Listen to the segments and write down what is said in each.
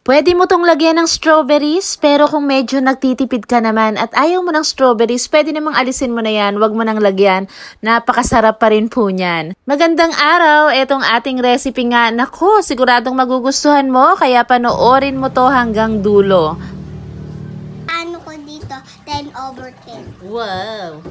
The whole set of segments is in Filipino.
Pwede mo tong lagyan ng strawberries, pero kung medyo nagtitipid ka naman at ayaw mo ng strawberries, pwede namang alisin mo na yan, wag mo nang lagyan. Napakasarap pa rin po niyan. Magandang araw, etong ating recipe nga. Naku, siguradong magugustuhan mo, kaya panoorin mo to hanggang dulo. Ano ko dito? 10/10. Wow!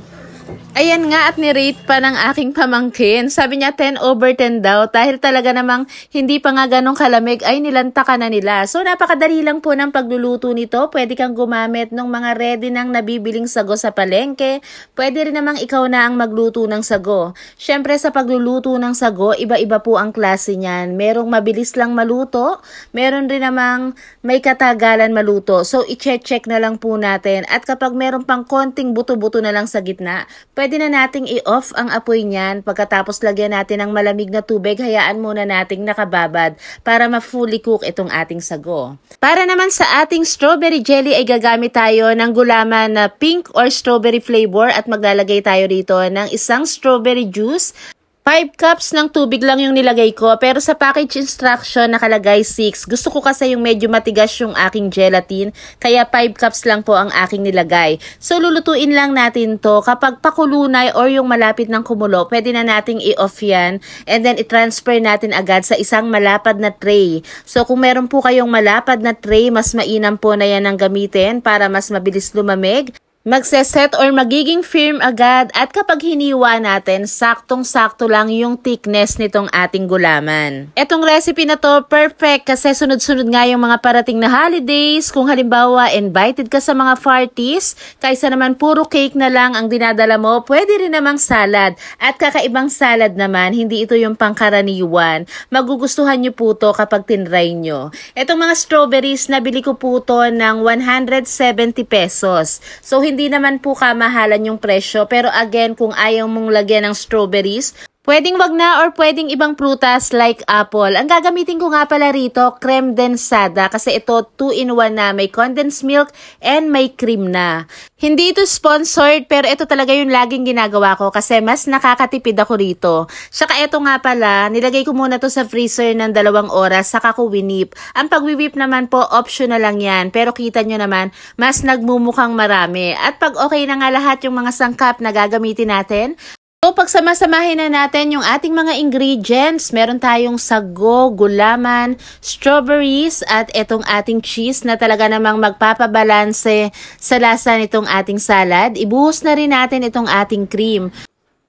Ayan nga at ni-rate pa ng aking pamangkin. Sabi niya 10/10 daw dahil talaga namang hindi pa nga ganong kalamig ay nilantaka na nila. So napakadali lang po ng pagluluto nito. Pwede kang gumamit ng mga ready nang nabibiling sago sa palengke. Pwede rin namang ikaw na ang magluto ng sago. Syempre sa pagluluto ng sago, iba-iba po ang klase niyan. Merong mabilis lang maluto, meron rin namang may katagalan maluto. So i-check na lang po natin. At kapag meron pang konting buto-buto na lang sa gitna, pwede na nating i-off ang apoy niyan. Pagkatapos lagyan natin ng malamig na tubig, hayaan muna nating nakababad para ma-fully cook itong ating sago. Para naman sa ating strawberry jelly ay gagamit tayo ng gulaman na pink or strawberry flavor at maglalagay tayo rito ng isang strawberry juice. 5 cups ng tubig lang yung nilagay ko, pero sa package instruction nakalagay 6. Gusto ko kasi yung medyo matigas yung aking gelatin, kaya 5 cups lang po ang aking nilagay. So lulutuin lang natin to. Kapag pakulunay or yung malapit ng kumulo, pwede na nating i-off yan and then i-transfer natin agad sa isang malapad na tray. So kung meron po kayong malapad na tray, mas mainam po na yan ang gamitin para mas mabilis lumamig. Magseset or magiging firm agad at kapag hiniwa natin, saktong-sakto lang yung thickness nitong ating gulaman. Etong recipe na to, perfect kasi sunod-sunod nga yung mga parating na holidays. Kung halimbawa, invited ka sa mga parties, kaysa naman puro cake na lang ang dinadala mo, pwede rin namang salad. At kakaibang salad naman, hindi ito yung pangkaraniwan. Magugustuhan nyo po to kapag tinry nyo. Etong mga strawberries, nabili ko po to ng 170 pesos. So, hindi naman po kamahalan yung presyo. Pero again, kung ayaw mong lagyan ng strawberries, pwedeng wag na or pwedeng ibang prutas like apple. Ang gagamitin ko nga pala rito, creme densada. Kasi ito 2-in-1 na. May condensed milk and may cream na. Hindi ito sponsored pero ito talaga yung laging ginagawa ko kasi mas nakakatipid ako rito. Saka ito nga pala, nilagay ko muna to sa freezer ng 2 oras saka ko winip. Ang pag-whip naman po, optional lang yan. Pero kita nyo naman, mas nagmumukhang marami. At pag okay na nga lahat yung mga sangkap na gagamitin natin, so, pagsama-samahin na natin yung ating mga ingredients. Meron tayong sago, gulaman, strawberries, at itong ating cheese na talaga namang magpapabalanse sa lasa nitong ating salad. Ibuhos na rin natin itong ating cream.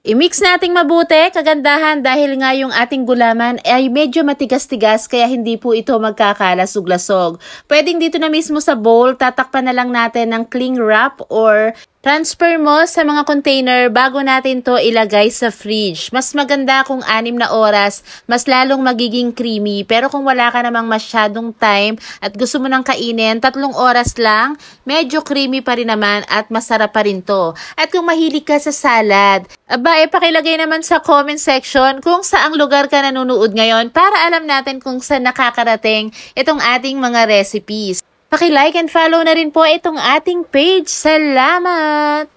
I-mix nating mabuti, kagandahan dahil nga yung ating gulaman ay medyo matigas-tigas kaya hindi po ito magkakalasog-lasog. Pwedeng dito na mismo sa bowl, tatakpan na lang natin ng cling wrap or transfer mo sa mga container bago natin to ilagay sa fridge. Mas maganda kung 6 na oras, mas lalong magiging creamy. Pero kung wala ka namang masyadong time at gusto mo nang kainin, 3 oras lang, medyo creamy pa rin naman at masarap pa rin to. At kung mahilig ka sa salad, pakilagay naman sa comment section kung saang lugar ka nanonood ngayon para alam natin kung saan nakakarating itong ating mga recipes. Paki-like and follow na rin po itong ating page. Salamat!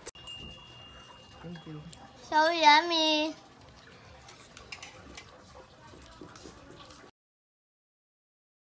So yummy!